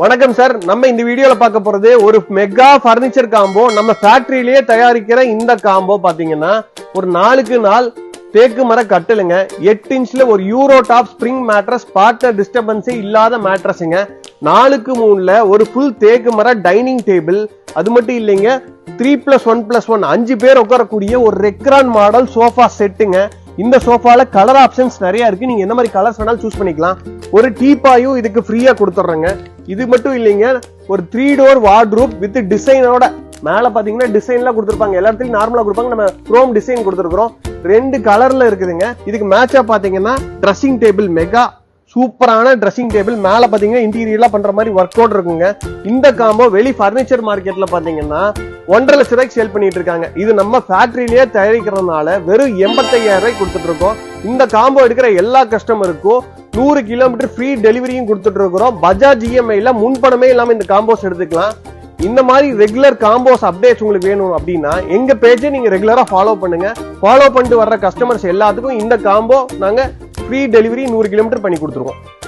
வணக்கம் சார். நம்ம இந்த வீடியோல பார்க்க போறது ஒரு மெகா பர்னிச்சர் காம்போ. நம்ம ஃபேக்டரியிலேயே தயாரிக்கிற இந்த காம்போ பாத்தீங்கன்னா ஒரு 4க்கு 4 தேக்கு மர கட்டலுங்க. 8 இன்ச்ல ஒரு euro top spring mattress, partner டிஸ்டர்பன்ஸே இல்லாத மேட்ரஸுங்க. 4க்கு 3ல ஒரு ஃபுல் தேக்கு மர டைனிங் டேபிள். அது மட்டும் இல்லைங்க, 3+1+1 5 பேர் உட்காரக்கூடிய ஒரு ரெக்ரான் மாடல் சோஃபா செட்டுங்க. இந்த சோஃபால கலர் ஆப்ஷன்ஸ் நிறைய இருக்கு. நீங்க என்ன மாதிரி கலர்ஸ் வேணாலும் சூஸ் பண்ணிக்கலாம். ஒரு டீபாயும் இதுக்கு ஃப்ரீயா கொடுத்துட்றேங்க. இது மட்டும் இல்லைங்க, ஒரு 3 டோர் வார்ட்ரூப் வித் டிசைனோட மேல பாத்தீங்கன்னா டிசைன்லாம் கொடுத்துருப்பாங்க. எல்லா இடத்துலயும் நார்மலா கொடுப்பாங்க. நம்ம குரோம் டிசைன் கொடுத்துருக்கோம். 2 கலர்ல இருக்குதுங்க. இதுக்கு மேட்சா பாத்தீங்கன்னா ட்ரெஸ்ஸிங் டேபிள், மெகா சூப்பரான ட்ரெஸ்ஸிங் டேபிள். மேல பாத்தீங்கன்னா இன்டீரியர்லாம் பண்ற மாதிரி ஒர்க் அவுட் இருக்குங்க. இந்த காம்போ வெளி பர்னிச்சர் மார்க்கெட்ல பாத்தீங்கன்னா 1.5 லட்சம் ரூபாய்க்கு சேல் பண்ணிட்டு இருக்காங்க. இது நம்ம ஃபேக்டரியிலேயே தயாரிக்கிறதுனால வெறும் 85,000 ரூபாய்க்கு கொடுத்துட்டு இருக்கோம். இந்த காம்போ எடுக்கிற எல்லா கஸ்டமருக்கும் 100 கிலோமீட்டர் ஃப்ரீ டெலிவரியும் கொடுத்துட்டு இருக்கிறோம். பஜாஜ் இஎம்ஐல முன்பணமே இல்லாம இந்த காம்போஸ் எடுத்துக்கலாம். இந்த மாதிரி ரெகுலர் காம்போஸ் அப்டேட்ஸ் உங்களுக்கு வேணும் அப்படின்னா எங்க பேஜை நீங்க ரெகுலரா ஃபாலோ பண்ணுங்க. ஃபாலோ பண்ணிட்டு வர்ற கஸ்டமர்ஸ் எல்லாத்துக்கும் இந்த காம்போ நாங்க ஃப்ரீ டெலிவரி 100 கிலோமீட்டர் பண்ணி கொடுத்துருவோம்.